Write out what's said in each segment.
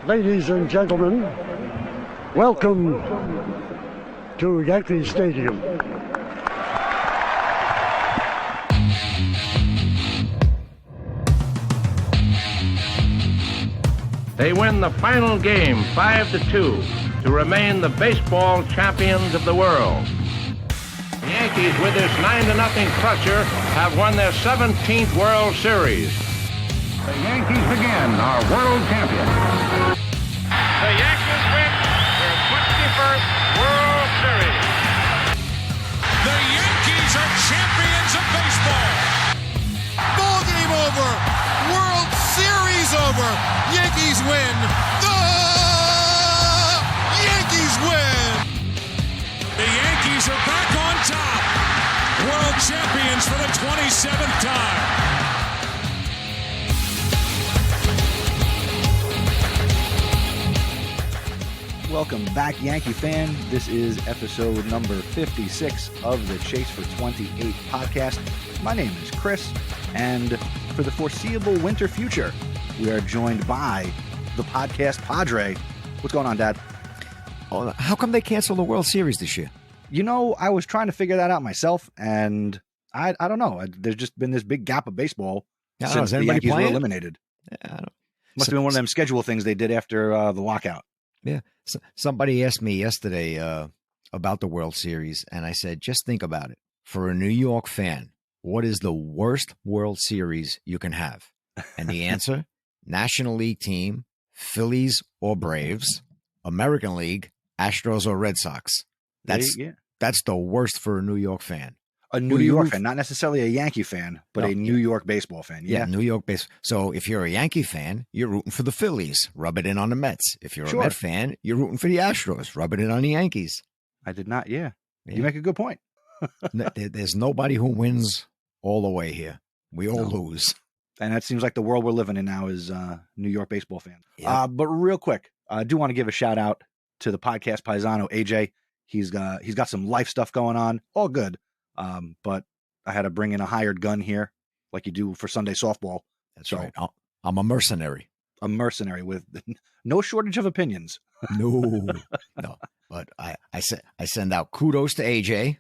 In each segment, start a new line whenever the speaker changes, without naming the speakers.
Ladies and gentlemen, welcome to Yankee Stadium.
They win the final game 5-2 to remain the baseball champions of the world. The Yankees, with this 9-0 crusher, have won their 17th World Series. The Yankees again are world champions. The Yankees win their 21st World Series.
The Yankees are champions of baseball. Ball game over. World Series over. Yankees win. The Yankees win. The Yankees are back on top. World champions for the 27th time.
Welcome back, Yankee fan. This is episode number 56 of the Chase for 28 podcast. My name is Chris, and for the foreseeable winter future, we are joined by the podcast Padre. What's going on, Dad?
Oh, how come they canceled the World Series this year?
You know, I was trying to figure that out myself, and I don't know. There's just been this big gap of baseball since the Yankees were eliminated. Must have been one of them schedule things they did after the lockout.
Yeah. Somebody asked me yesterday about the World Series, and I said, just think about it. For a New York fan, what is the worst World Series you can have? And the answer, National League team, Phillies or Braves, American League, Astros or Red Sox. That's the worst for a New York fan.
A New York fan, not necessarily a Yankee fan, but a New York baseball fan.
Yeah, New York baseball. So if you're a Yankee fan, you're rooting for the Phillies. Rub it in on the Mets. If you're a Met fan, you're rooting for the Astros. Rub it in on the Yankees.
I did not. Yeah. You make a good point.
There's nobody who wins all the way here. We all lose.
And that seems like the world we're living in now is New York baseball fans.
Yep.
But real quick, I do want to give a shout out to the podcast Paisano, AJ. He's got some life stuff going on. All good. But I had to bring in a hired gun here, like you do for Sunday softball.
That's right. I'm a mercenary.
A mercenary with no shortage of opinions.
No. But I send out kudos to AJ.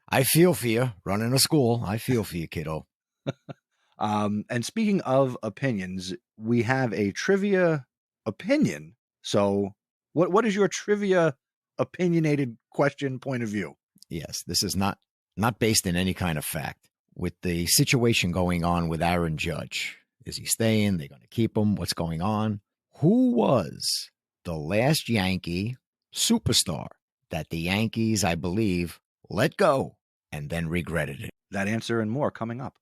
I feel for you running a school. I feel for you, kiddo.
And speaking of opinions, we have a trivia opinion. So what is your trivia opinionated question point of view?
Yes, this is not based in any kind of fact. With the situation going on with Aaron Judge, is he staying? They're going to keep him? What's going on? Who was the last Yankee superstar that the Yankees, I believe, let go and then regretted it?
That answer and more coming up.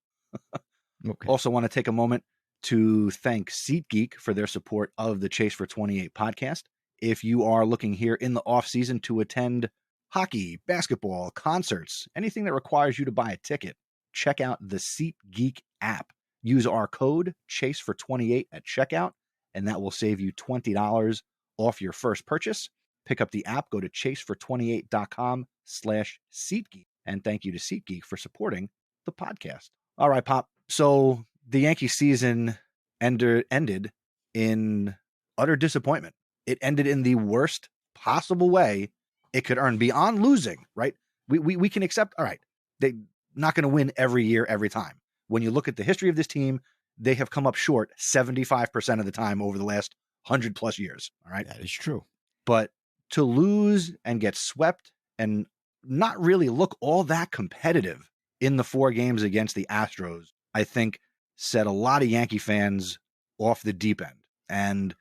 Okay.
Also want to take a moment to thank SeatGeek for their support of the Chase for 28 podcast. If you are looking here in the offseason to attend hockey, basketball, concerts, anything that requires you to buy a ticket, check out the SeatGeek app. Use our code CHASE428 at checkout, and that will save you $20 off your first purchase. Pick up the app, go to chase428.com/SeatGeek, and thank you to SeatGeek for supporting the podcast. All right, Pop. So the Yankee season ended in utter disappointment. It ended in the worst possible way it could earn, beyond losing, right? We can accept, all right, they're not going to win every year, every time. When you look at the history of this team, they have come up short 75% of the time over the last 100 plus years. All right.
That is true.
But to lose and get swept and not really look all that competitive in the 4 games against the Astros, I think set a lot of Yankee fans off the deep end. And,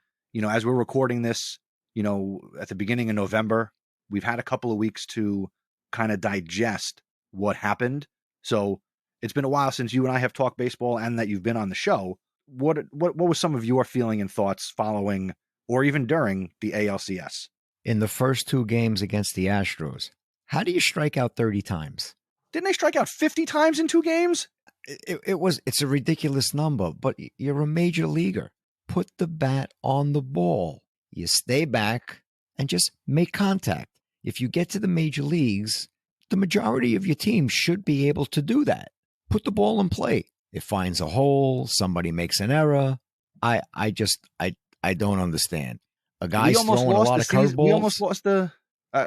as we're recording this, at the beginning of November, we've had a couple of weeks to kind of digest what happened. So it's been a while since you and I have talked baseball and that you've been on the show. What was some of your feeling and thoughts following or even during the ALCS?
In the first 2 games against the Astros, how do you strike out 30 times?
Didn't they strike out 50 times in 2 games?
It's a ridiculous number, but you're a major leaguer. Put the bat on the ball. You stay back and just make contact. If you get to the major leagues, the majority of your team should be able to do that. Put the ball in play. It finds a hole. Somebody makes an error. I don't understand. a guy's throwing a lot of curveballs.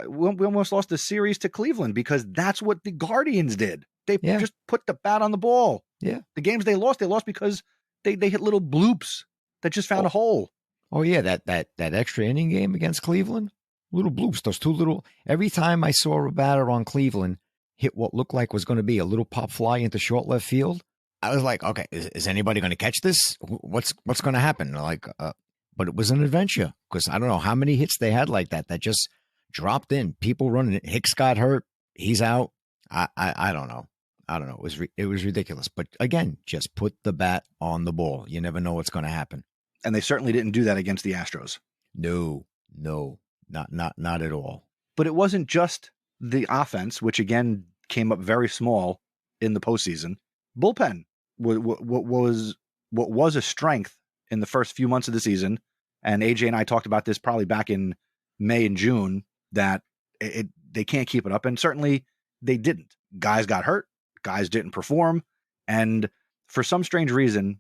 We almost lost the series to Cleveland because that's what the Guardians did. They just put the bat on the ball.
Yeah.
The games they lost because they hit little bloops that just found a hole.
Oh yeah, that extra inning game against Cleveland, little bloops. Those two little. Every time I saw a batter on Cleveland hit what looked like was going to be a little pop fly into short left field, I was like, okay, is anybody going to catch this? What's going to happen? But it was an adventure because I don't know how many hits they had like that just dropped in. People running. Hicks got hurt. He's out. I don't know. It was ridiculous. But again, just put the bat on the ball. You never know what's going to happen.
And they certainly didn't do that against the Astros.
No, not at all.
But it wasn't just the offense, which again came up very small in the postseason. Bullpen what was a strength in the first few months of the season. And AJ and I talked about this probably back in May and June that they can't keep it up. And certainly they didn't. Guys got hurt. Guys didn't perform. And for some strange reason,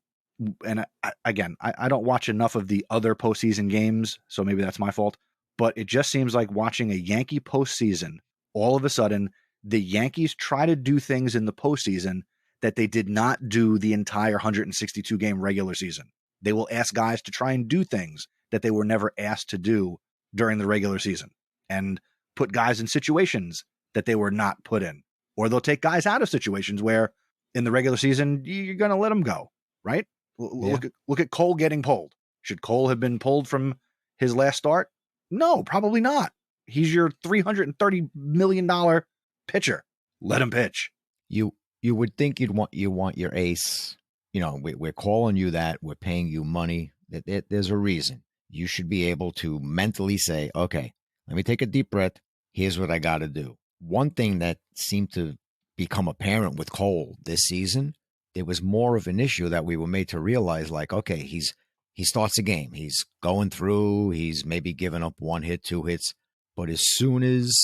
and I don't watch enough of the other postseason games, so maybe that's my fault, but it just seems like watching a Yankee postseason, all of a sudden, the Yankees try to do things in the postseason that they did not do the entire 162-game regular season. They will ask guys to try and do things that they were never asked to do during the regular season and put guys in situations that they were not put in. Or they'll take guys out of situations where in the regular season, you're going to let them go, right? Yeah. Look at Cole getting pulled. Should Cole have been pulled from his last start? No, probably not. He's your $330 million pitcher. Let him pitch.
You would think you want your ace. You know, we're calling you that. We're paying you money. There's a reason. You should be able to mentally say, okay, let me take a deep breath. Here's what I got to do. One thing that seemed to become apparent with Cole this season, there was more of an issue that we were made to realize, like, okay, he starts a game. He's going through. He's maybe giving up 1 hit, 2 hits. But as soon as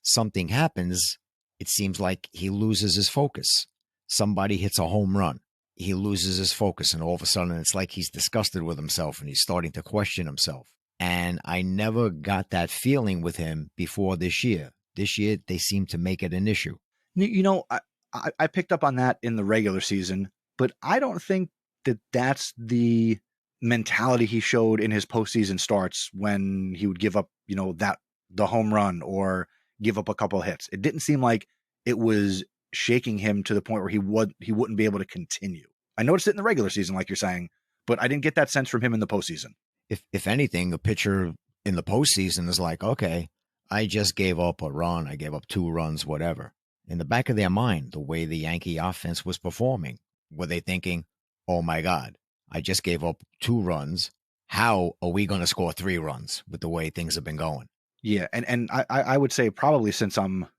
something happens, it seems like he loses his focus. Somebody hits a home run. He loses his focus, and all of a sudden it's like he's disgusted with himself and he's starting to question himself. And I never got that feeling with him before this year. This year, they seem to make it an issue.
You know, I picked up on that in the regular season, but I don't think that that's the mentality he showed in his postseason starts when he would give up, you know, the home run or give up a couple of hits. It didn't seem like it was shaking him to the point where he wouldn't be able to continue. I noticed it in the regular season, like you're saying, but I didn't get that sense from him in the postseason.
If anything, a pitcher in the postseason is like, okay, I just gave up a run. I gave up 2 runs, whatever. In the back of their mind, the way the Yankee offense was performing, were they thinking, oh my God, I just gave up 2 runs. How are we going to score 3 runs with the way things have been going?
Yeah. And I would say probably since probably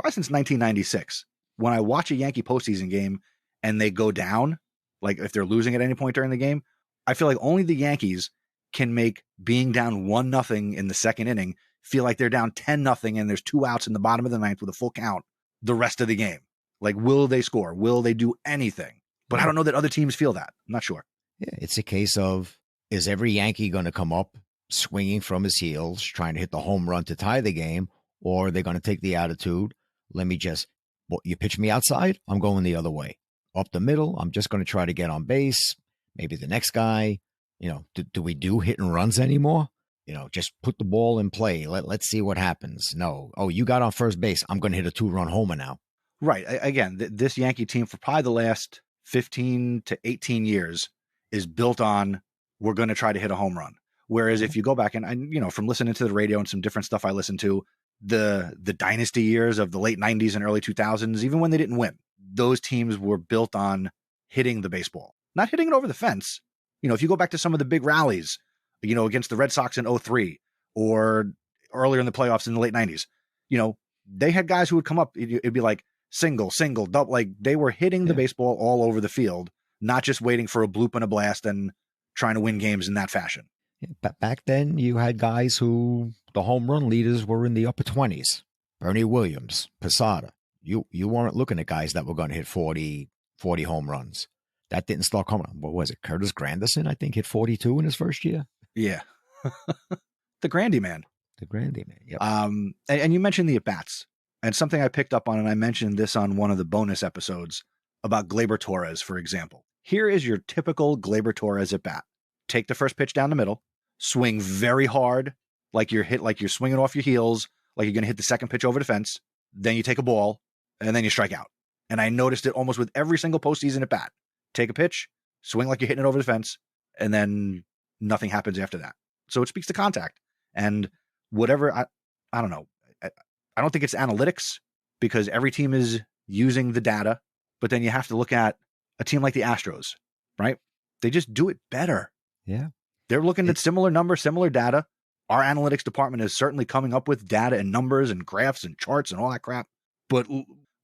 since 1996, when I watch a Yankee postseason game and they go down, like if they're losing at any point during the game, I feel like only the Yankees can make being down 1-0 in the second inning feel like they're down 10-0 and there's 2 outs in the bottom of the ninth with a full count the rest of the game. Like, will they score? Will they do anything? But I don't know that other teams feel that. I'm not sure.
Yeah, it's a case of, is every Yankee going to come up swinging from his heels, trying to hit the home run to tie the game, or are they going to take the attitude, you pitch me outside, I'm going the other way. Up the middle, I'm just going to try to get on base. Maybe the next guy, do we do hit and runs anymore? Just put the ball in play. Let's see what happens. No. Oh, you got on first base. I'm going to hit a 2-run homer now.
Right. Again, this Yankee team for probably the last 15 to 18 years is built on, we're going to try to hit a home run. Whereas if you go back and from listening to the radio and some different stuff I listened to, the dynasty years of the late 90s and early 2000s, even when they didn't win, those teams were built on hitting the baseball, not hitting it over the fence. If you go back to some of the big rallies, against the Red Sox in 2003 or earlier in the playoffs in the late 90s, they had guys who would come up. It'd be like single, double, like they were hitting the baseball all over the field, not just waiting for a bloop and a blast and trying to win games in that fashion.
Yeah, back then you had guys who the home run leaders were in the upper 20s. Bernie Williams, Posada. You weren't looking at guys that were going to hit 40 home runs. That didn't start coming. What was it? Curtis Granderson, I think, hit 42 in his first year.
Yeah. The Grandy man.
The Grandy man. Yep.
And you mentioned the at-bats. And something I picked up on, and I mentioned this on one of the bonus episodes about Gleyber Torres, for example. Here is your typical Gleyber Torres at-bat. Take the first pitch down the middle, swing very hard, like you're swinging off your heels, like you're going to hit the second pitch over the fence. Then you take a ball, and then you strike out. And I noticed it almost with every single postseason at-bat. Take a pitch, swing like you're hitting it over the fence, and then nothing happens after that. So it speaks to contact. And whatever, I don't know. I don't think it's analytics because every team is using the data, but then you have to look at a team like the Astros, right? They just do it better.
Yeah.
They're looking at similar numbers, similar data. Our analytics department is certainly coming up with data and numbers and graphs and charts and all that crap. But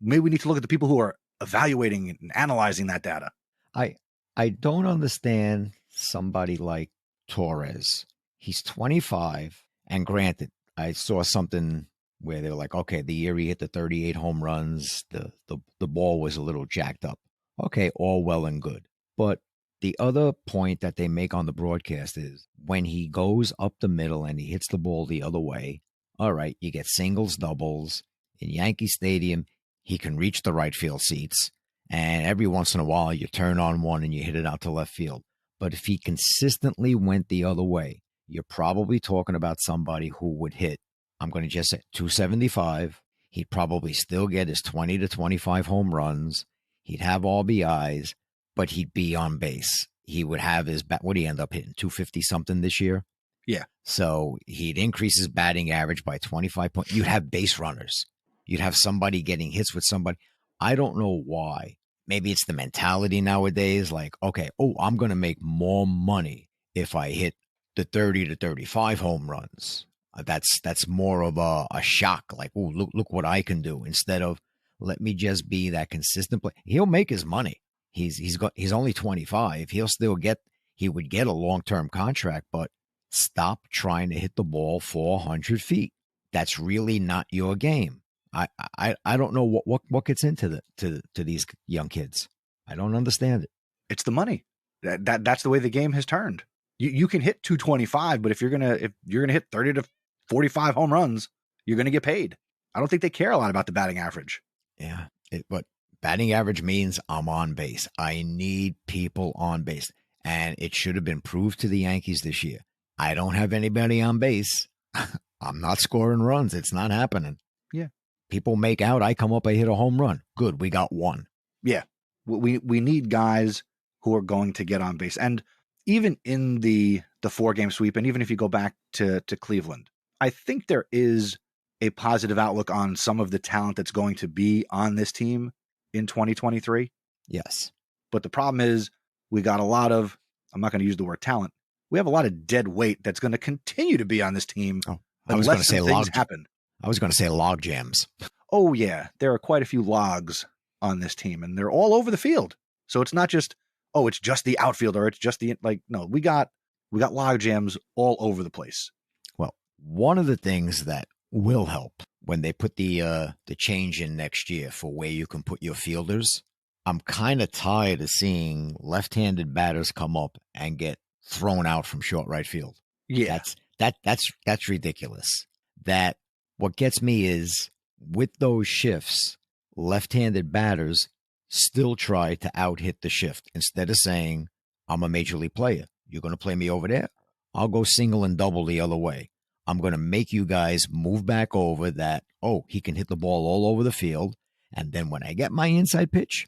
maybe we need to look at the people who are evaluating and analyzing that data.
I don't understand somebody like Torres. He's 25, and granted, I saw something where they were like, okay, the year he hit the 38 home runs, the ball was a little jacked up. Okay, all well and good. But the other point that they make on the broadcast is when he goes up the middle and he hits the ball the other way, all right, you get singles, doubles. In Yankee Stadium, he can reach the right field seats. And every once in a while, you turn on one and you hit it out to left field. But if he consistently went the other way, you're probably talking about somebody who would hit, I'm going to just say 275. He'd probably still get his 20 to 25 home runs. He'd have RBIs, but he'd be on base. He would have his what did he end up hitting? 250 something this year?
Yeah.
So he'd increase his batting average by 25 points. You'd have base runners. You'd have somebody getting hits with somebody. I don't know why. Maybe it's the mentality nowadays. Like, okay, I'm going to make more money if I hit the 30 to 35 home runs. That's more of a shock. Like, look what I can do instead of let me just be that consistent player. He'll make his money. He's only 25. He would get a long-term contract, but stop trying to hit the ball 400 feet. That's really not your game. I don't know what gets into to these young kids. I don't understand it.
It's the money. That's the way the game has turned. You can hit 225, but if you're gonna hit 30 to 45 home runs, you're gonna get paid. I don't think they care a lot about the batting average.
Yeah, but batting average means I'm on base. I need people on base, and it should have been proved to the Yankees this year. I don't have anybody on base. I'm not scoring runs. It's not happening.
Yeah.
People make out. I come up, I hit a home run. Good, we got one.
Yeah, we need guys who are going to get on base. And even in the 4-game sweep, and even if you go back to Cleveland, I think there is a positive outlook on some of the talent that's going to be on this team in 2023.
Yes.
But the problem is we got a lot of, I'm not going to use the word talent, we have a lot of dead weight that's going to continue to be on this team unless things happen.
I was going to say log jams.
Oh, yeah. There are quite a few logs on this team, and they're all over the field. So it's not just, it's just the outfield or it's just no, we got log jams all over the place.
Well, one of the things that will help when they put the change in next year for where you can put your fielders, I'm kind of tired of seeing left-handed batters come up and get thrown out from short right field.
Yeah.
That's ridiculous. That what gets me is with those shifts, left-handed batters still try to out-hit the shift instead of saying, I'm a major league player. You're going to play me over there? I'll go single and double the other way. I'm going to make you guys move back over that, he can hit the ball all over the field. And then when I get my inside pitch,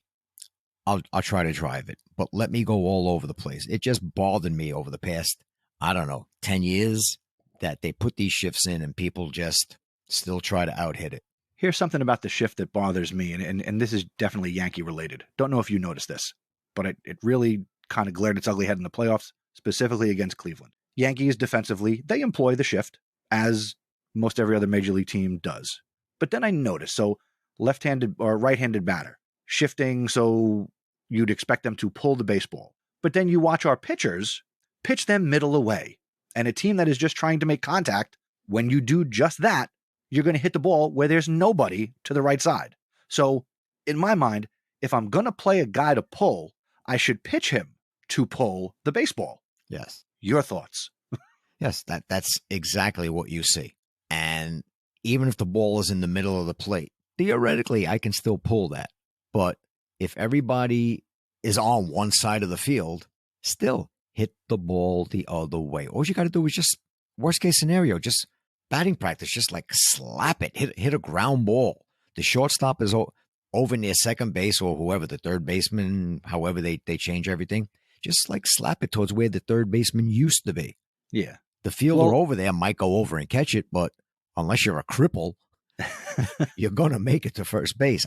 I'll try to drive it. But let me go all over the place. It just bothered me over the past, 10 years that they put these shifts in and people just still try to out-hit it.
Here's something about the shift that bothers me, and this is definitely Yankee related. Don't know if you noticed this, but it really kind of glared its ugly head in the playoffs, specifically against Cleveland. Yankees defensively, they employ the shift as most every other major league team does. But then I noticed, so left-handed or right-handed batter, shifting so you'd expect them to pull the baseball. But then you watch our pitchers pitch them middle away. And a team that is just trying to make contact, when you do just that, you're going to hit the ball where there's nobody to the right side. So in my mind, if I'm going to play a guy to pull, I should pitch him to pull the baseball.
Yes.
Your thoughts?
Yes, that's exactly what you see. And even if the ball is in the middle of the plate, theoretically, I can still pull that. But if everybody is on one side of the field, still hit the ball the other way. All you got to do is just, worst case scenario, just batting practice, just like slap it, hit a ground ball. The shortstop is over near second base or whoever, the third baseman, however they change everything. Just like slap it towards where the third baseman used to be.
Yeah.
The fielder over there might go over and catch it, but unless you're a cripple, you're going to make it to first base.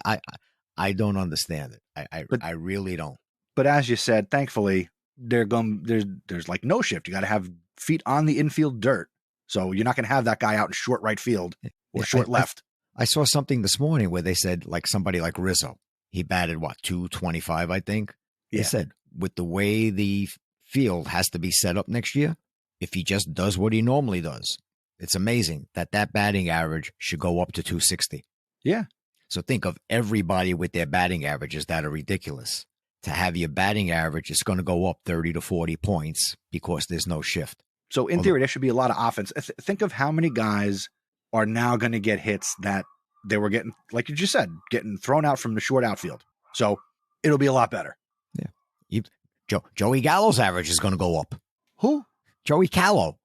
I don't understand it. I really don't.
But as you said, thankfully, there's like no shift. You got to have feet on the infield dirt. So you're not going to have that guy out in short right field or short left.
I saw something this morning where they said like somebody like Rizzo, he batted 225, I think. They said with the way the field has to be set up next year, if he just does what he normally does, it's amazing that batting average should go up to 260.
Yeah.
So think of everybody with their batting averages that are ridiculous. To have your batting average is going to go up 30 to 40 points because there's no shift.
So in theory, there should be a lot of offense. Think of how many guys are now going to get hits that they were getting, like you just said, getting thrown out from the short outfield. So it'll be a lot better.
Yeah. Joey Gallo's average is going to go up.
Who?
Joey Gallo.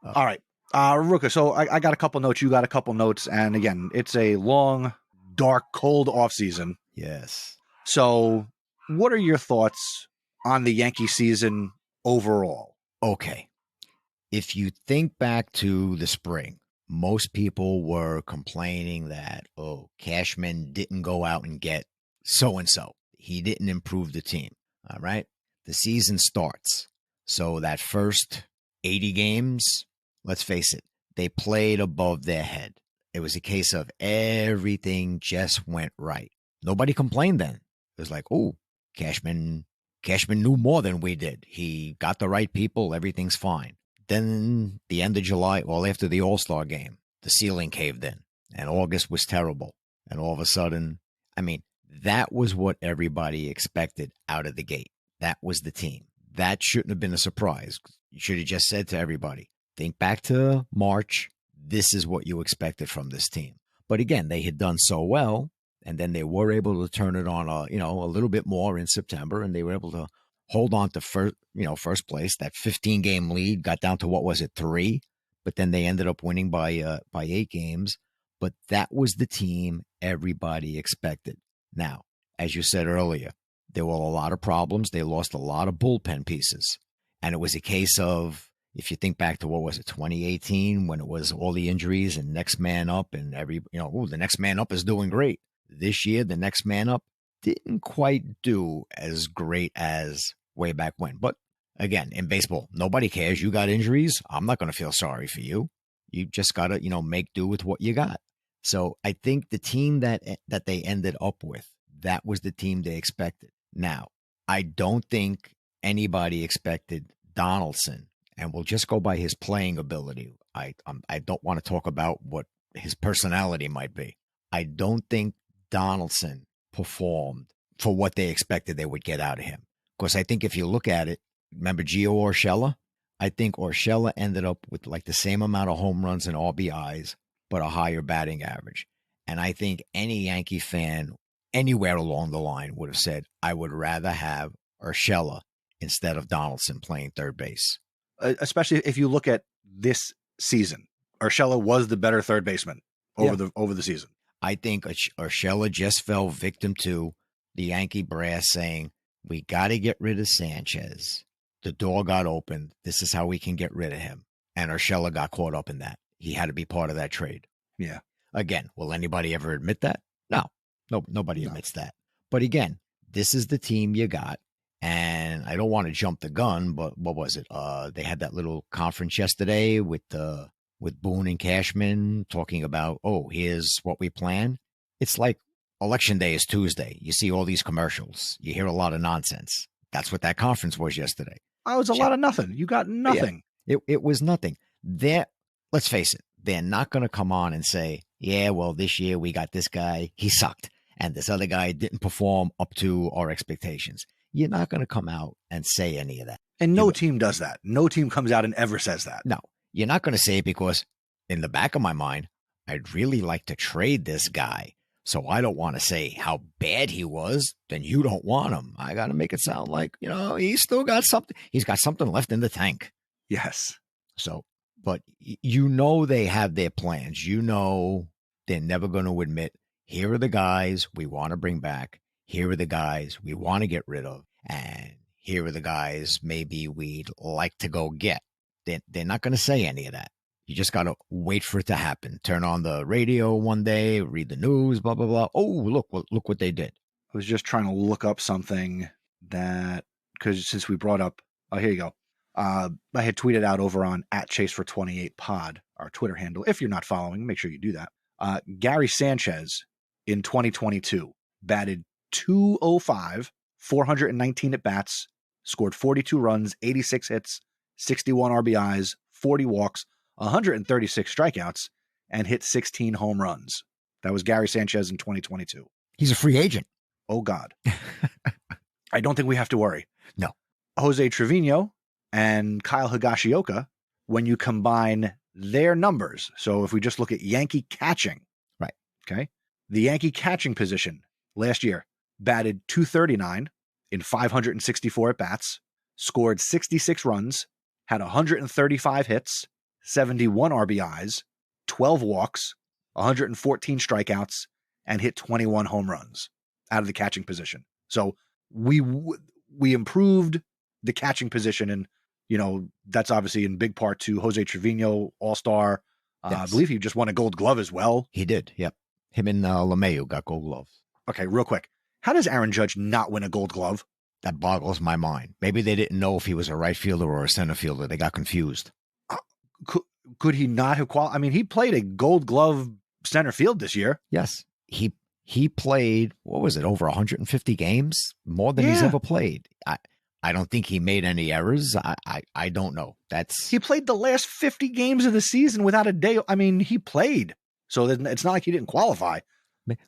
All right. Ruka, so I got a couple notes. You got a couple notes. And again, it's a long, dark, cold offseason.
Yes.
So what are your thoughts on the Yankee season overall?
Okay. If you think back to the spring, most people were complaining that, Cashman didn't go out and get so-and-so. He didn't improve the team. All right. The season starts. So that first 80 games, let's face it, they played above their head. It was a case of everything just went right. Nobody complained then. It was like, Cashman knew more than we did. He got the right people. Everything's fine. Then the end of July, after the All-Star game, the ceiling caved in and August was terrible. And all of a sudden, that was what everybody expected out of the gate. That was the team. That shouldn't have been a surprise. You should have just said to everybody, think back to March. This is what you expected from this team. But again, they had done so well, and then they were able to turn it on a little bit more in September, and they were able to hold on to first place. That 15-game lead got down to 3, but then they ended up winning by 8 games. But that was the team everybody expected. Now, as you said earlier, there were a lot of problems. They lost a lot of bullpen pieces, and it was a case of, if you think back to 2018, when it was all the injuries and next man up, and the next man up is doing great. This year, the next man up didn't quite do as great as way back when. But again, in baseball, nobody cares. You got injuries. I'm not going to feel sorry for you. You just got to, make do with what you got. So I think the team that they ended up with, that was the team they expected. Now, I don't think anybody expected Donaldson, and we'll just go by his playing ability. I don't want to talk about what his personality might be. I don't think Donaldson performed for what they expected they would get out of him. Because I think if you look at it, remember Gio Urshela? I think Urshela ended up with like the same amount of home runs and RBIs, but a higher batting average. And I think any Yankee fan anywhere along the line would have said, I would rather have Urshela instead of Donaldson playing third base.
Especially if you look at this season, Urshela was the better third baseman over the season. I
think Urshela just fell victim to the Yankee brass saying, we got to get rid of Sanchez. The door got opened. This is how we can get rid of him. And Urshela got caught up in that. He had to be part of that trade.
Yeah.
Again, will anybody ever admit that? No, nobody admits that. But again, this is the team you got. And I don't want to jump the gun, but what was it? They had that little conference yesterday with Boone and Cashman talking about, here's what we plan. It's like Election Day is Tuesday. You see all these commercials. You hear a lot of nonsense. That's what that conference was yesterday.
It was a lot of nothing. You got nothing.
Yeah, it was nothing. Let's face it. They're not going to come on and say, this year we got this guy. He sucked. And this other guy didn't perform up to our expectations. you're not going to come out and say any of that.
And no team does that. No team comes out and ever says that.
No, you're not going to say it because in the back of my mind, I'd really like to trade this guy. So I don't want to say how bad he was. Then you don't want him. I got to make it sound like, he's still got something. He's got something left in the tank.
Yes.
So, but they have their plans. They're never going to admit, here are the guys we want to bring back. Here are the guys we want to get rid of. And here are the guys maybe we'd like to go get. They're not going to say any of that. You just got to wait for it to happen. Turn on the radio one day, read the news, blah, blah, blah. Oh, look what they did.
I was just trying to look up something because since we brought up, here you go. I had tweeted out over on @Chase428pod, our Twitter handle. If you're not following, make sure you do that. Gary Sanchez in 2022 batted .205, 419 at bats, scored 42 runs, 86 hits, 61 RBIs, 40 walks, 136 strikeouts, and hit 16 home runs. That was Gary Sanchez in 2022.
He's a free agent.
Oh, God. I don't think we have to worry.
No.
Jose Trevino and Kyle Higashioka, when you combine their numbers, so if we just look at Yankee catching,
right?
Okay. The Yankee catching position last year batted .239 in 564 at-bats, scored 66 runs, had 135 hits, 71 RBIs, 12 walks, 114 strikeouts, and hit 21 home runs out of the catching position. So we improved the catching position, and that's obviously in big part to Jose Trevino, All-Star. Yes. I believe he just won a Gold Glove as well.
He did. Yep. Him and LeMahieu got Gold Gloves.
Okay, real quick. How does Aaron Judge not win a Gold Glove?
That boggles my mind. Maybe they didn't know if he was a right fielder or a center fielder. They got confused.
Could he not have qualified? I mean, he played a Gold Glove center field this year.
Yes. He played, what was it, over 150 games? More than he's ever played. I don't think he made any errors. I don't know.
He played the last 50 games of the season without a day. I mean, he played. So it's not like he didn't qualify.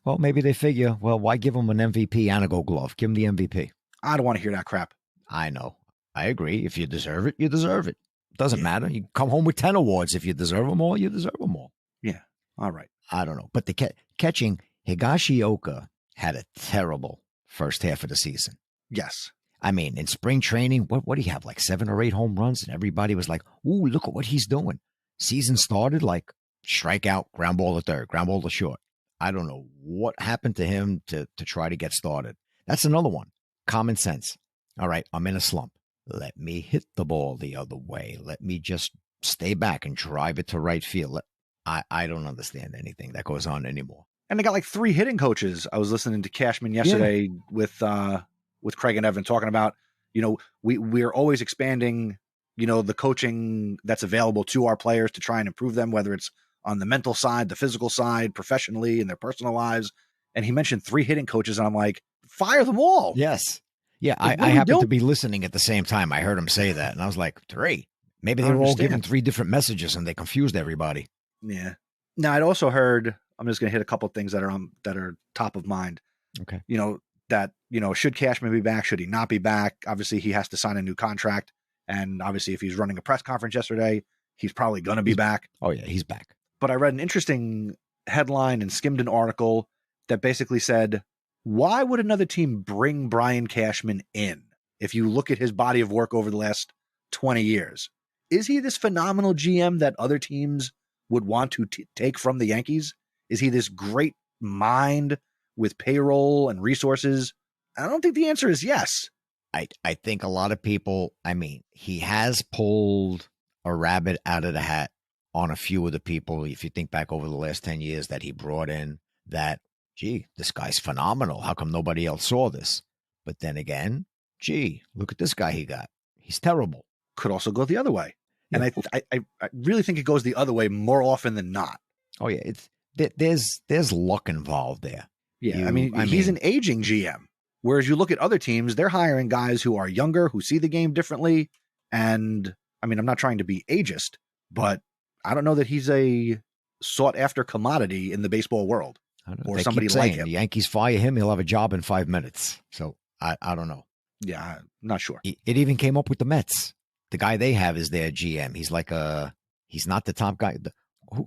Well, maybe they figure, why give him an MVP and a Gold Glove? Give him the MVP.
I don't want to hear that crap.
I know. I agree. If you deserve it, you deserve it. Doesn't matter. You come home with 10 awards. If you deserve them all, you deserve them all.
Yeah. All right.
I don't know. But the catching, Higashioka had a terrible first half of the season.
Yes.
I mean, in spring training, what do you have, like 7 or 8 home runs? And everybody was like, ooh, look at what he's doing. Season started like strikeout, ground ball to third, ground ball to short. I don't know what happened to him to try to get started. That's another one. Common sense. All right, I'm in a slump. Let me hit the ball the other way. Let me just stay back and drive it to right field. I don't understand anything that goes on anymore.
And they got like 3 hitting coaches. I was listening to Cashman yesterday with Craig and Evan talking about, we're always expanding, the coaching that's available to our players to try and improve them, whether it's on the mental side, the physical side, professionally, in their personal lives. And he mentioned 3 hitting coaches, and I'm like, fire them all.
Yes. Yeah, I happened to be listening at the same time. I heard him say that, and I was like, 3. Maybe they were all given 3 different messages, and they confused everybody.
Yeah. Now, I'd also heard, I'm just going to hit a couple of things that are top of mind.
Okay.
Should Cashman be back? Should he not be back? Obviously, he has to sign a new contract. And obviously, if he's running a press conference yesterday, he's probably going to be back.
Oh, yeah, he's back.
But I read an interesting headline and skimmed an article that basically said, why would another team bring Brian Cashman in? If you look at his body of work over the last 20 years, is he this phenomenal GM that other teams would want to take from the Yankees? Is he this great mind with payroll and resources? I don't think the answer is yes.
I think a lot of people, he has pulled a rabbit out of the hat on a few of the people, if you think back over the last 10 years that he brought in, that, gee, this guy's phenomenal. How come nobody else saw this? But then again, gee, look at this guy he got. He's terrible.
Could also go the other way. Yeah. And I really think it goes the other way more often than not.
Oh, yeah. There's luck involved there.
Yeah, he's an aging GM. Whereas you look at other teams, they're hiring guys who are younger, who see the game differently. And, I'm not trying to be ageist, but I don't know that he's a sought-after commodity in the baseball world.
Or somebody like him. The Yankees fire him, he'll have a job in 5 minutes. So, I don't know.
Yeah, I'm not sure.
It even came up with the Mets. The guy they have is their GM. He's like he's not the top guy.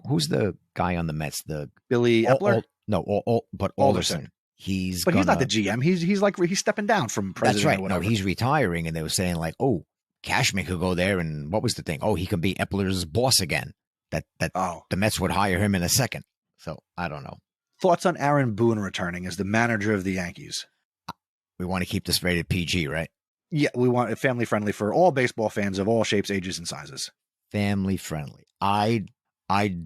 Who's the guy on the Mets? The
Billy Epler?
But
Alderson.
He's
not the GM. He's stepping down from president.
That's right.
Or whatever.
No, he's retiring, and they were saying like, oh, Cashman could go there, and what was the thing? Oh, he can be Epler's boss again. The Mets would hire him in a second. So I don't know.
Thoughts on Aaron Boone returning as the manager of the Yankees?
We want to keep this rated PG, right?
Yeah, we want it family friendly for all baseball fans of all shapes, ages, and sizes.
Family friendly. I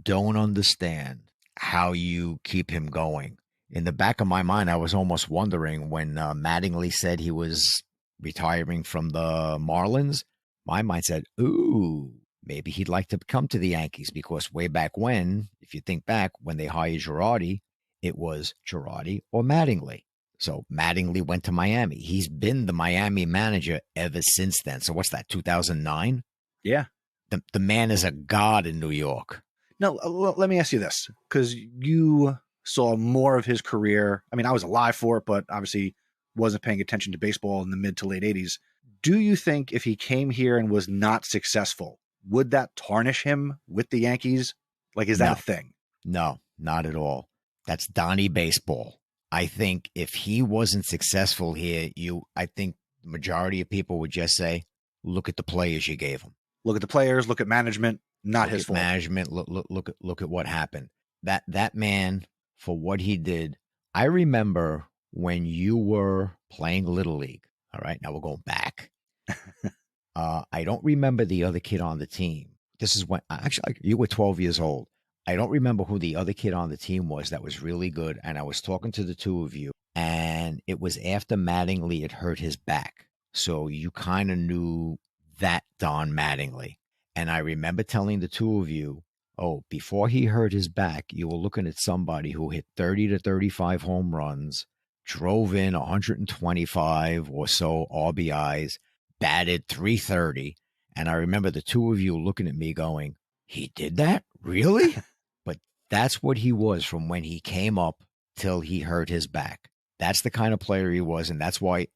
don't understand how you keep him going. In the back of my mind, I was almost wondering when Mattingly said he was retiring from the Marlins. My mind said, ooh, maybe he'd like to come to the Yankees, because way back when, if you think back, when they hired Girardi, it was Girardi or Mattingly. So Mattingly went to Miami. He's been the Miami manager ever since then. So what's that, 2009?
Yeah.
The man is a god in New York.
No, let me ask you this, because you saw more of his career. I mean, I was alive for it, but obviously wasn't paying attention to baseball in the mid to late 80s. Do you think if he came here and was not successful, would that tarnish him with the Yankees? Like, is that a thing?
No, not at all. That's Donnie baseball. I think if he wasn't successful here, I think the majority of people would just say, look at the players you gave him.
Look at the players, look at management, not his fault.
Management, look at what happened. That man, for what he did, I remember when you were playing Little League. All right, now we're going back. I don't remember the other kid on the team. This is when, actually, you were 12 years old. I don't remember who the other kid on the team was that was really good. And I was talking to the two of you, and it was after Mattingly had hurt his back. So you kind of knew that Don Mattingly. And I remember telling the two of you, oh, before he hurt his back, you were looking at somebody who hit 30 to 35 home runs, drove in 125 or so RBIs, batted .330. And I remember the two of you looking at me going, he did that? Really? But that's what he was from when he came up till he hurt his back. That's the kind of player he was, and that's why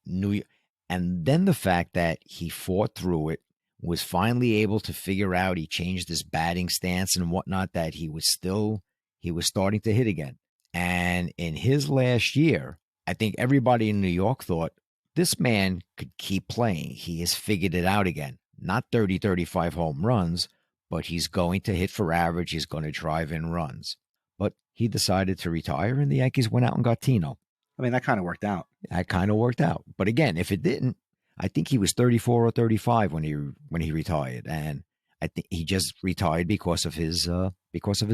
and then the fact that he fought through it, was finally able to figure out, he changed his batting stance and whatnot, that he was starting to hit again. And in his last year, I think everybody in New York thought, this man could keep playing. He has figured it out again. Not 30, 35 home runs, but he's going to hit for average. He's going to drive in runs. But he decided to retire, and the Yankees went out and got Tino.
I mean, that kind of worked out.
But again, if it didn't, I think he was 34 or 35 when he retired, and I think he just retired because of his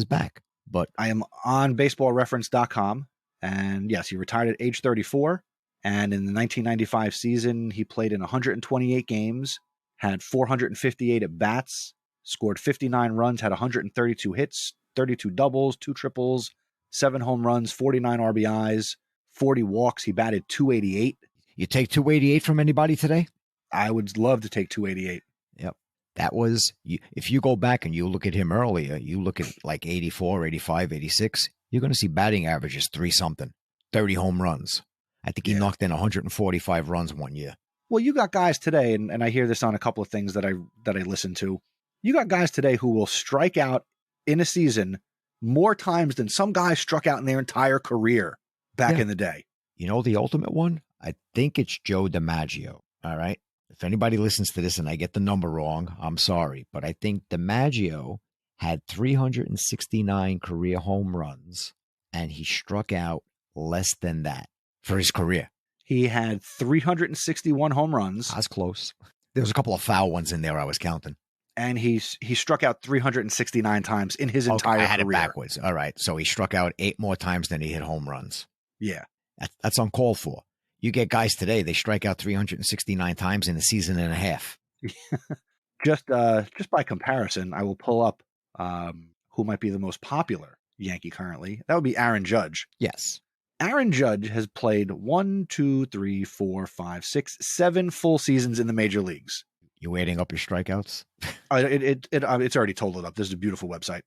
back. But
I am on baseballreference.com, and yes, he retired at age 34. And in the 1995 season, he played in 128 games, had 458 at bats, scored 59 runs, had 132 hits, 32 doubles, 2 triples, 7 home runs, 49 RBIs, 40 walks. He batted .288.
You take 288 from anybody today?
I would love to take 288.
Yep. That was, if you go back and you look at him earlier, you look at like 84, 85, 86, you're going to see batting averages 3-something, 30 home runs. I think he knocked in 145 runs one year.
Well, you got guys today, and I hear this on a couple of things that I listen to. You got guys today who will strike out in a season more times than some guys struck out in their entire career back in the day.
You know the ultimate one? I think it's Joe DiMaggio. All right. If anybody listens to this and I get the number wrong, I'm sorry. But I think DiMaggio had 369 career home runs, and he struck out less than that for his career.
He had 361 home runs.
I was close. There was a couple of foul ones in there I was counting.
And he struck out 369 times in his entire career.
I had it backwards. All right. So he struck out 8 more times than he hit home runs.
Yeah.
That's uncalled for. You get guys today, they strike out 369 times in a season and a half.
Just by comparison, I will pull up who might be the most popular Yankee currently. That would be Aaron Judge.
Yes.
Aaron Judge has played 7 full seasons in the major leagues.
You adding up your strikeouts?
It's already totaled up. This is a beautiful website.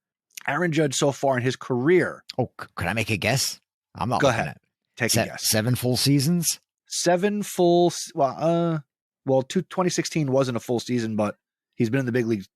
Aaron Judge so far in his career.
Oh, could I make a guess? I'm not.
Go ahead. Take a guess.
7 full seasons?
Well, 2016 wasn't a full season, but he's been in the big leagues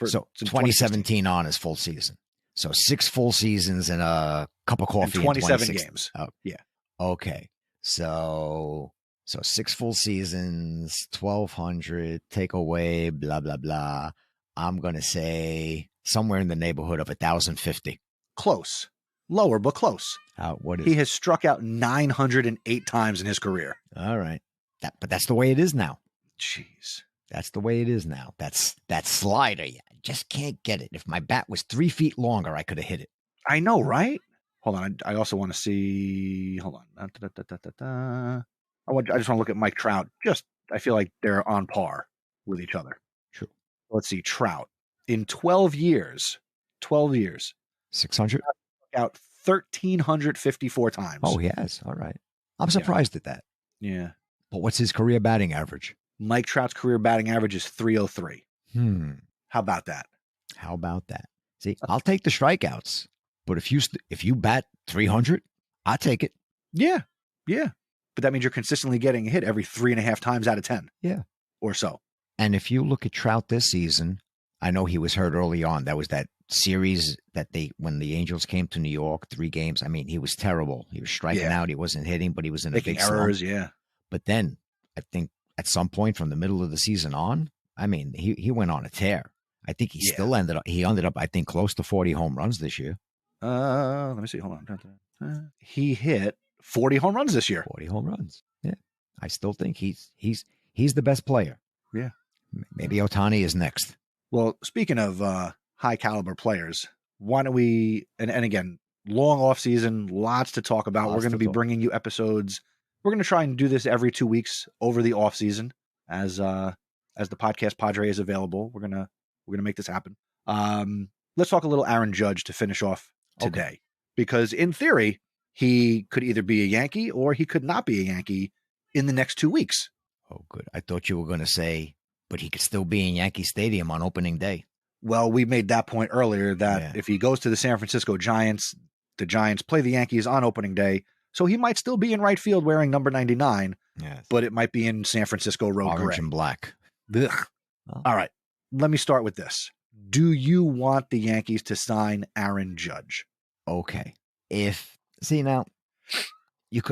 So
since
2017 on is full season. So 6 full seasons and a cup of coffee.
And 27
in
games.
Oh,
Yeah.
Okay. So 6 full seasons, 1,200, take away, blah, blah, blah. I'm going to say somewhere in the neighborhood of 1,050.
Close. Lower, but close.
What is
He has struck out 908 times in his career.
All right. But that's the way it is now.
Jeez.
That's the way it is now. That's that slider. I just can't get it. If my bat was 3 feet longer, I could have hit it.
I know, right? Hold on. I also want to see. Hold on. I just want to look at Mike Trout. I feel like they're on par with each other.
True.
Let's see. Trout in 12 years,
600
out 1,354 times.
Oh, he has. All right. I'm surprised at that.
Yeah.
But what's his career batting average?
Mike Trout's career batting average is 303. How about that?
How about that? See, I'll take the strikeouts, but if you bat 300, I take it.
Yeah. Yeah. But that means you're consistently getting a hit every 3.5 times out of 10.
Yeah.
Or so.
And if you look at Trout this season, I know he was hurt early on. That was that series that when the Angels came to New York, 3 games. I mean, he was terrible. He was striking out. He wasn't hitting, but he was in a big
errors.
slump.
Yeah.
But then I think at some point from the middle of the season on, I mean, he went on a tear. I think he still ended up, I think, close to 40 home runs this year.
Let me see. Hold on. He hit 40 home runs this year.
40 home runs. Yeah. I still think he's the best player.
Yeah.
Maybe Ohtani is next.
Well, speaking of high caliber players, why don't we, and again, long off season, lots to talk about. We're going to be bringing you episodes. We're going to try and do this every 2 weeks over the off season as the podcast Padre is available. We're going to make this happen. Let's talk a little Aaron Judge to finish off today, because in theory, he could either be a Yankee or he could not be a Yankee in the next 2 weeks.
Oh, good. I thought you were going to say, but he could still be in Yankee Stadium on opening day.
Well, we made that point earlier that if he goes to the San Francisco Giants, the Giants play the Yankees on opening day. So he might still be in right field wearing number 99, but it might be in San Francisco road
orange
gray.
and black.
Ugh. All right. Let me start with this. Do you want the Yankees to sign Aaron Judge?
Okay. Now,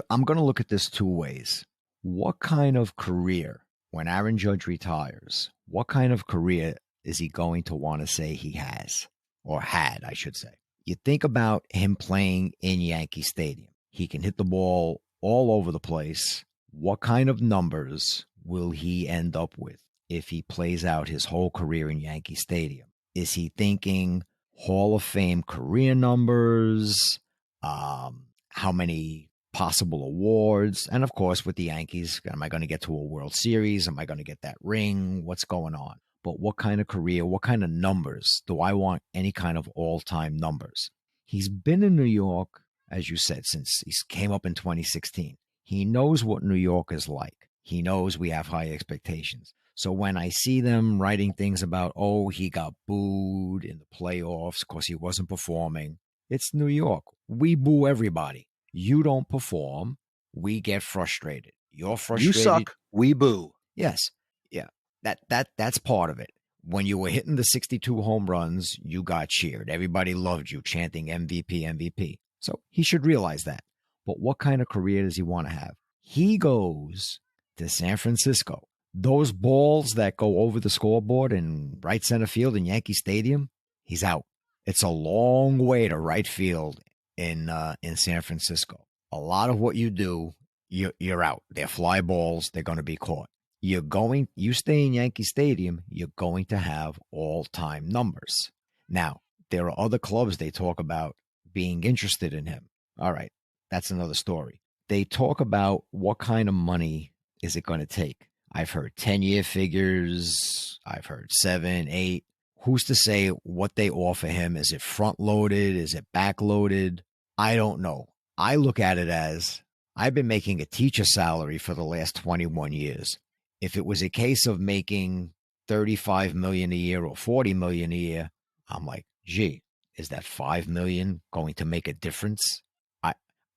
I'm going to look at this 2 ways. What kind of career, when Aaron Judge retires, what kind of career is he going to want to say he has, or had, I should say? You think about him playing in Yankee Stadium. He can hit the ball all over the place. What kind of numbers will he end up with if he plays out his whole career in Yankee Stadium? Is he thinking Hall of Fame career numbers? How many possible awards? And of course, with the Yankees, am I going to get to a World Series? Am I going to get that ring? What's going on? But what kind of career, what kind of numbers? Do I want any kind of all-time numbers? He's been in New York, as you said, since he came up in 2016. He knows what New York is like. He knows we have high expectations. So when I see them writing things about, he got booed in the playoffs because he wasn't performing, it's New York. We boo everybody. You don't perform, we get frustrated. You're frustrated.
You suck, we boo.
Yes. Yeah. That's part of it. When you were hitting the 62 home runs, you got cheered. Everybody loved you, chanting MVP, MVP. So he should realize that. But what kind of career does he want to have? He goes to San Francisco. Those balls that go over the scoreboard in right center field in Yankee Stadium, he's out. It's a long way to right field in San Francisco. A lot of what you do, you're out. They're fly balls. They're going to be caught. You stay in Yankee Stadium, you're going to have all-time numbers. Now, there are other clubs they talk about being interested in him. All right, that's another story. They talk about what kind of money is it going to take. I've heard 10-year figures. I've heard 7, 8. Who's to say what they offer him? Is it front-loaded? Is it back-loaded? I don't know. I look at it as I've been making a teacher salary for the last 21 years. If it was a case of making $35 million a year or $40 million a year, I'm like, gee, is that $5 million going to make a difference?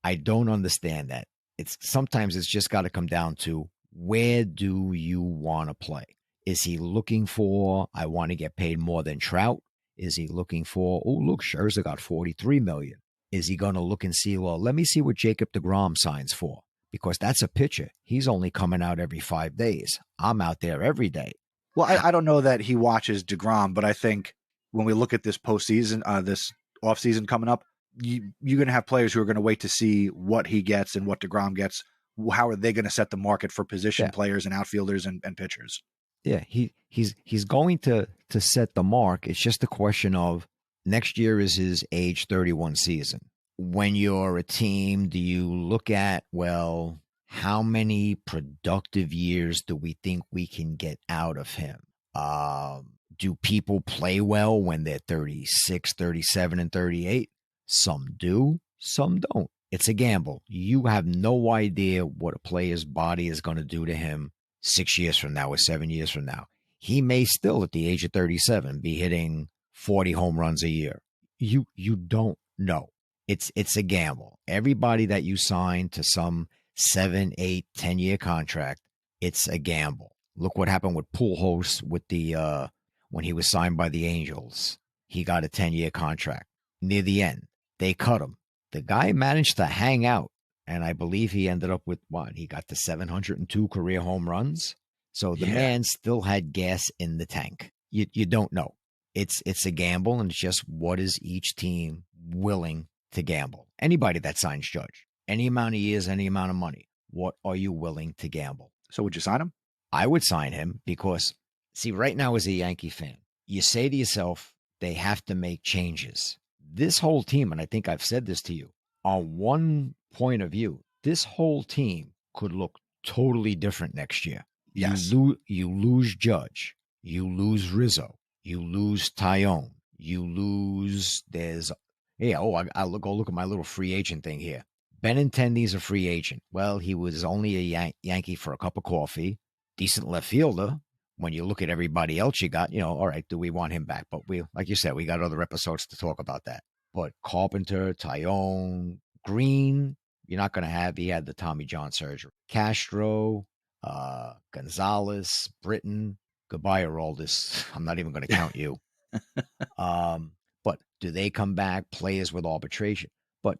I don't understand that. Sometimes it's just got to come down to, where do you want to play? Is he looking for, I want to get paid more than Trout? Is he looking for, oh, look, Scherzer got $43 million. Is he going to look and see, well, let me see what Jacob deGrom signs for? Because that's a pitcher. He's only coming out every 5 days. I'm out there every day.
Well, I don't know that he watches DeGrom, but I think when we look at this postseason, this offseason coming up, you're going to have players who are going to wait to see what he gets and what DeGrom gets. How are they going to set the market for position players and outfielders and pitchers?
Yeah, he's going to set the mark. It's just a question of, next year is his age 31 season. When you're a team, do you look at, well, how many productive years do we think we can get out of him? Do people play well when they're 36, 37, and 38? Some do, some don't. It's a gamble. You have no idea what a player's body is going to do to him 6 years from now or 7 years from now. He may still, at the age of 37, be hitting 40 home runs a year. You don't know. It's a gamble. Everybody that you sign to some 7, 8, 10-year contract, it's a gamble. Look what happened with Pujols with the when he was signed by the Angels. He got a 10-year contract. Near the end, they cut him. The guy managed to hang out, and I believe he ended up with what? He got to 702 career home runs. So the man still had gas in the tank. You don't know. It's a gamble, and it's just, what is each team willing to gamble? Anybody that signs Judge, any amount of years, any amount of money, what are you willing to gamble?
So would you sign him?
I would sign him because, see, right now as a Yankee fan, you say to yourself, they have to make changes. This whole team, and I think I've said this to you, on one point of view, this whole team could look totally different next year.
Yes.
You lose Judge. You lose Rizzo. You lose Tyone. You lose, I'll go look at my little free agent thing here. Benintendi's a free agent. Well, he was only a Yankee for a cup of coffee. Decent left fielder. When you look at everybody else you got, all right, do we want him back? But like you said, we got other episodes to talk about that. But Carpenter, Tyone, Green, you're not going to have. He had the Tommy John surgery. Castro, Gonzalez, Britton, goodbye, Aroldis. I'm not even going to count you. But do they come back? Players with arbitration. But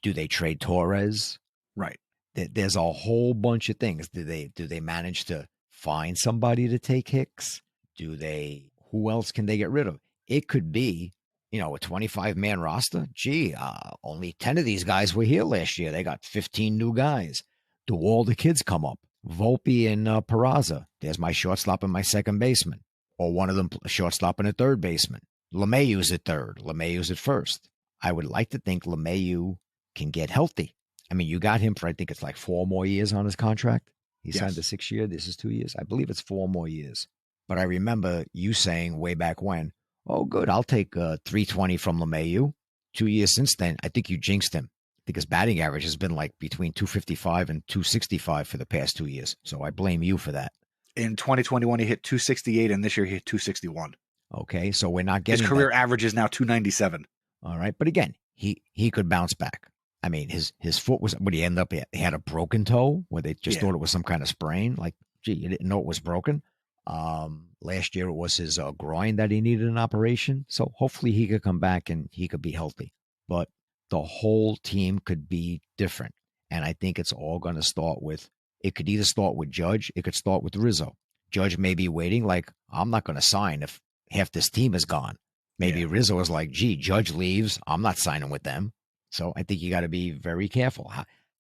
do they trade Torres?
Right.
There's a whole bunch of things. Do they manage to find somebody to take Hicks? Who else can they get rid of? It could be, a 25-man roster. Gee, only 10 of these guys were here last year. They got 15 new guys. Do all the kids come up? Volpe and Peraza. There's my shortstop and my second baseman. Or one of them a shortstop and a third baseman. LeMahieu's at third. LeMahieu's at first. I would like to think LeMahieu can get healthy. I mean, you got him for, I think it's like 4 more years on his contract. He signed a 6-year. This is 2 years. I believe it's 4 more years. But I remember you saying way back when, oh, good, I'll take 320 from LeMahieu. 2 years since then, I think you jinxed him. I think his batting average has been like between 255 and 265 for the past 2 years. So I blame you for that.
In 2021, he hit 268, and this year he hit 261.
Okay, so we're not getting
his career average is now 297.
All right, but again, he could bounce back. I mean, his foot was, what he ended up, he had a broken toe where they just thought it was some kind of sprain. Like, gee, you didn't know it was broken. Last year it was his groin that he needed an operation. So hopefully he could come back and he could be healthy. But the whole team could be different. And I think it's all going to start with, it could either start with Judge, it could start with Rizzo. Judge may be waiting, like, I'm not going to sign if half this team is gone. Maybe Rizzo is like, gee, Judge leaves, I'm not signing with them. So I think you got to be very careful.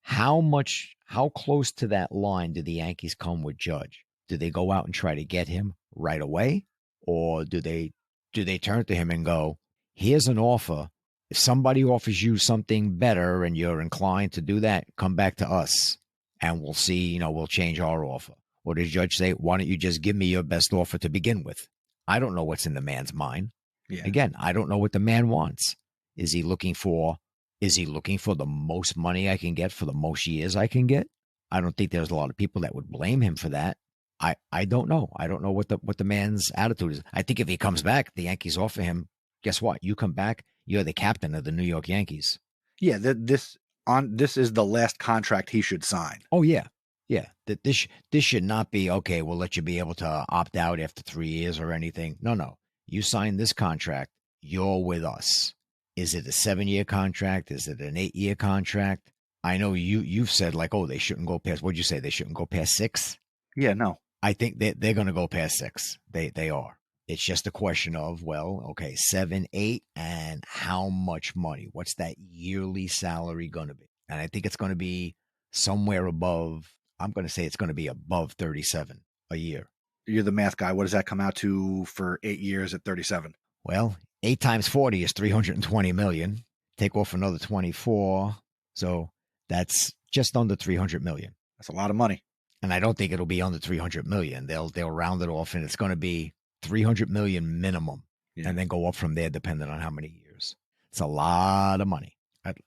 How close to that line do the Yankees come with Judge? Do they go out and try to get him right away? Or do they turn to him and go, here's an offer. If somebody offers you something better and you're inclined to do that, come back to us and we'll see, we'll change our offer. Or does Judge say, why don't you just give me your best offer to begin with? I don't know what's in the man's mind. Yeah. Again, I don't know what the man wants. Is he looking for the most money I can get for the most years I can get? I don't think there's a lot of people that would blame him for that. I don't know. I don't know what the man's attitude is. I think if he comes back, the Yankees offer him, guess what? You come back, you're the captain of the New York Yankees.
Yeah, this this is the last contract he should sign.
Oh yeah. Yeah. This should not be, okay, we'll let you be able to opt out after 3 years or anything. No. You sign this contract, you're with us. Is it a 7-year contract? Is it an 8-year contract? I know you've said like, oh, they shouldn't go past, what'd you say? They shouldn't go past 6?
Yeah, no.
I think they're going to go past 6. They are. It's just a question of, well, okay, 7, 8, and how much money? What's that yearly salary going to be? And I think it's going to be somewhere above, I'm going to say it's going to be above 37 a year.
You're the math guy. What does that come out to for 8 years at 37?
Well, 8 times 40 is 320 million. Take off another 24. So that's just under 300 million.
That's a lot of money.
And I don't think it'll be under 300 million. They'll round it off, and it's going to be 300 million minimum, and then go up from there depending on how many years. It's a lot of money.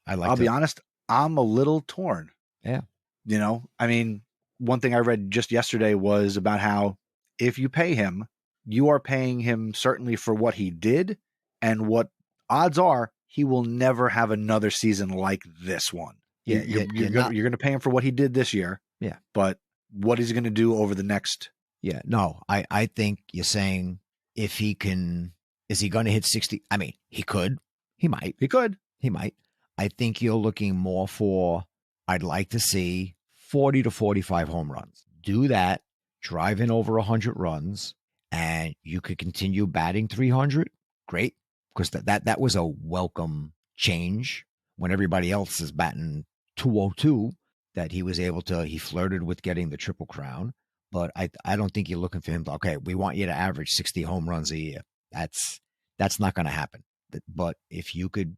I'll
be honest, I'm a little torn.
Yeah.
You know, I mean, one thing I read just yesterday was about how if you pay him, you are paying him certainly for what he did, and what odds are he will never have another season like this one.
Yeah,
you're going to pay him for what he did this year.
Yeah.
But what is he going to do over the next?
Yeah, no, I think you're saying if he can, is he going to hit 60? I mean, he could. He might.
He could.
He might. I think you're looking more for, I'd like to see 40 to 45 home runs. Do that, drive in over 100 runs, and you could continue batting 300. Great, because that was a welcome change when everybody else is batting 202, that he was able to, he flirted with getting the Triple Crown. But I don't think you're looking for him to, okay, we want you to average 60 home runs a year. That's not going to happen. But if you could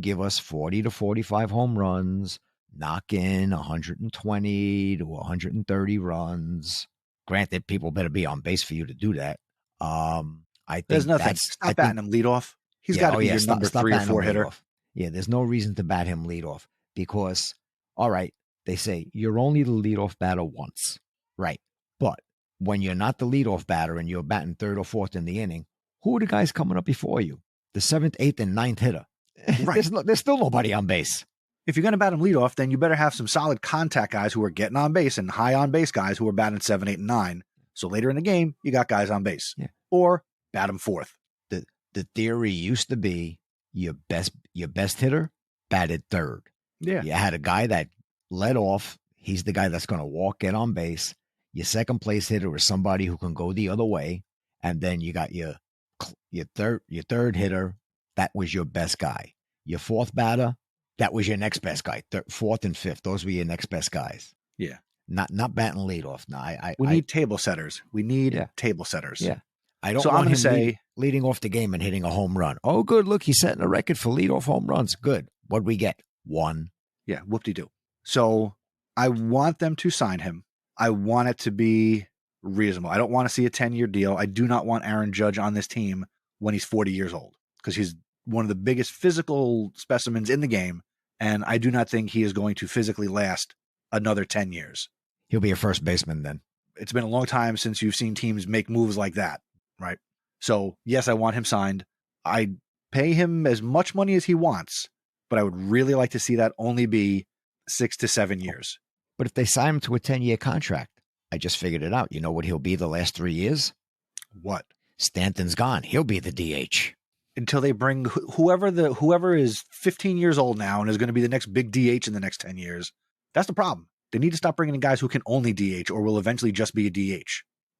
give us 40 to 45 home runs, knock in 120 to 130 runs. Granted, people better be on base for you to do that. I think
there's nothing. Stop batting him leadoff. He's got to be your number 3 or 4 hitter.
Yeah, there's no reason to bat him leadoff because, all right, they say you're only the leadoff batter once, right? But when you're not the leadoff batter and you're batting 3rd or 4th in the inning, who are the guys coming up before you? The 7th, 8th, and 9th hitter. Right. There's still nobody on base.
If you're going to bat him leadoff, then you better have some solid contact guys who are getting on base and high on base guys who are batting 7, 8, and 9. So later in the game, you got guys on base.
Yeah.
Or bat him 4th.
The theory used to be your best hitter batted 3rd.
Yeah.
You had a guy that led off. He's the guy that's going to walk, get on base. Your second place hitter is somebody who can go the other way. And then you got your third hitter. That was your best guy. Your 4th batter, that was your next best guy. 4th and 5th, those were your next best guys.
Yeah.
Not batting leadoff. No,
we need table setters. We need table setters.
Yeah. I don't
so
want
I'm
him leading off the game and hitting a home run. Oh, good. Look, he's setting a record for leadoff home runs. Good. What'd we get? 1.
Yeah, whoop-de-doo. So I want them to sign him. I want it to be reasonable. I don't want to see a 10-year deal. I do not want Aaron Judge on this team when he's 40 years old because he's one of the biggest physical specimens in the game, and I do not think he is going to physically last another 10 years.
He'll be a first baseman then.
It's been a long time since you've seen teams make moves like that, right? So, yes, I want him signed. I pay him as much money as he wants, but I would really like to see that only be 6 to 7 years.
But if they sign him to a 10-year contract, I just figured it out. You know what he'll be the last 3 years?
What?
Stanton's gone. He'll be the DH.
Until they bring whoever is 15 years old now and is going to be the next big DH in the next 10 years. That's the problem. They need to stop bringing in guys who can only DH or will eventually just be a DH.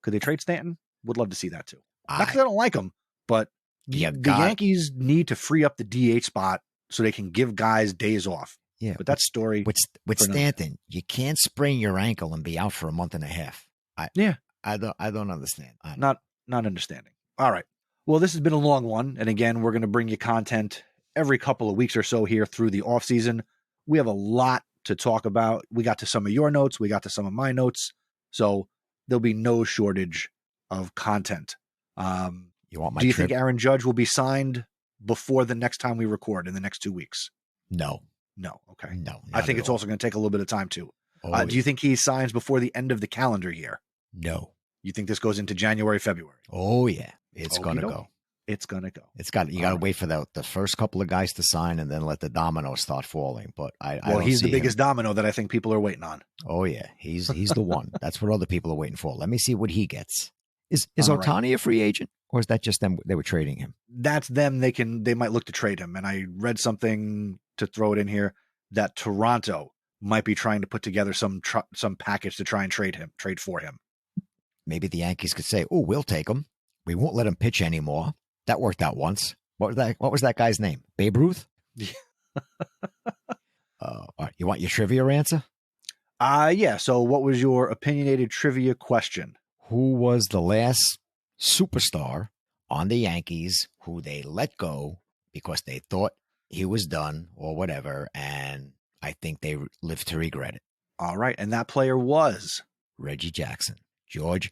Could they trade Stanton? Would love to see that too. Not because I don't like him, but the Yankees need to free up the DH spot so they can give guys days off.
Yeah,
but that story
with Stanton, you can't sprain your ankle and be out for a month and a half. I don't understand.
Not understanding. All right. Well, this has been a long one, and again, we're going to bring you content every couple of weeks or so here through the off season. We have a lot to talk about. We got to some of your notes, we got to some of my notes, so there'll be no shortage of content.
You want my
Do you
trip?
think Aaron Judge will be signed before the next time we record in the next 2 weeks?
No.
Okay.
No.
I think it's also going to take a little bit of time too.
Oh,
do you think he signs before the end of the calendar year?
No.
You think this goes into January, February?
Oh yeah, it's going to go.
it's going to go.
You got to wait for the first couple of guys to sign and then let the dominoes start falling. But
he's the biggest domino that I think people are waiting on.
Oh yeah, he's the one. That's what other people are waiting for. Let me see what he gets. Is Ohtani a free agent, or is that just them? They were trading him.
That's them. They might look to trade him. And I read something to throw it in here that Toronto might be trying to put together some package to try and trade for him.
Maybe the Yankees could say, "Oh, we'll take him. We won't let him pitch anymore." That worked out once. What was that guy's name? Babe Ruth? All right, you want your trivia answer?
Yeah. So what was your opinionated trivia question?
Who was the last superstar on the Yankees who they let go because they thought he was done or whatever, and I think they lived to regret it?
All right. And that player was?
Reggie Jackson. George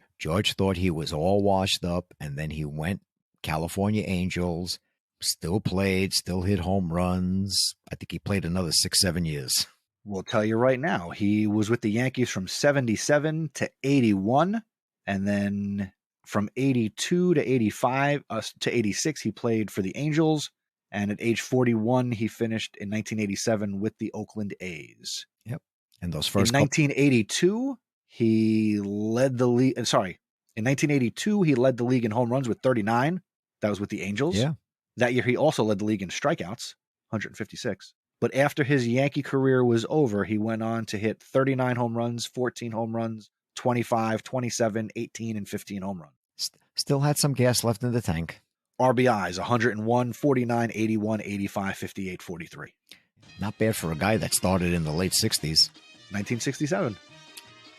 thought he was all washed up, and then he went California Angels, still played, still hit home runs. I think he played another 6-7 years.
We'll tell you right now, he was with the Yankees from 77 to 81, and then from 82 to 85 to 86, he played for the Angels, and at age 41, he finished in 1987 with the Oakland A's.
Yep. And those first
in 1982, he led the league. In 1982, he led the league in home runs with 39. That was with the Angels.
Yeah.
That year, he also led the league in strikeouts, 156. But after his Yankee career was over, he went on to hit 39 home runs, 14 home runs, 25, 27, 18, and 15 home runs.
Still had some gas left in the tank.
RBIs, 101, 49, 81, 85, 58, 43.
Not bad for a guy that started in the late 60s.
1967.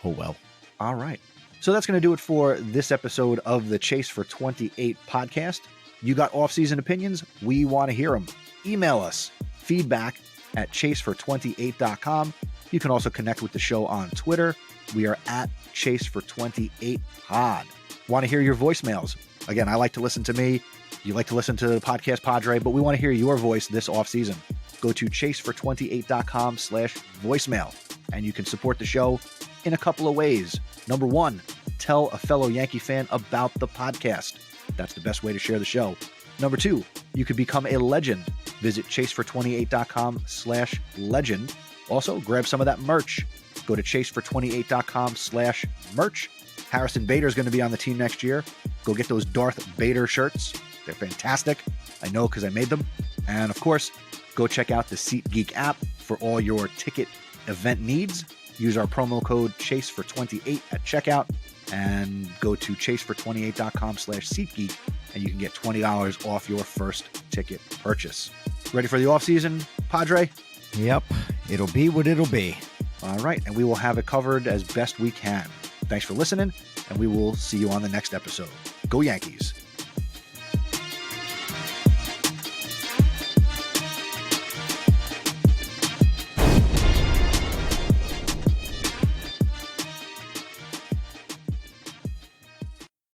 Oh, well.
All right. So that's going to do it for this episode of the Chase for 28 podcast. You got off-season opinions? We want to hear them. Email us, feedback@chasefor28.com. You can also connect with the show on Twitter. We are at chasefor28pod. Want to hear your voicemails? Again, I like to listen to me. You like to listen to the podcast Padre, but we want to hear your voice this off-season. Go to chasefor28.com/voicemail, and you can support the show in a couple of ways. Number one, tell a fellow Yankee fan about the podcast. That's the best way to share the show. Number two, you could become a legend. Visit chasefor28.com/legend. Also, grab some of that merch. Go to chasefor28.com/merch. Harrison Bader is going to be on the team next year. Go get those Darth Bader shirts. They're fantastic. I know because I made them. And of course, go check out the SeatGeek app for all your ticket event needs. Use our promo code CHASEFOR28 at checkout and go to chasefor28.com/SeatGeek and you can get $20 off your first ticket purchase. Ready for the offseason, Padre?
Yep. It'll be what it'll be.
All right. And we will have it covered as best we can. Thanks for listening, and we will see you on the next episode. Go Yankees.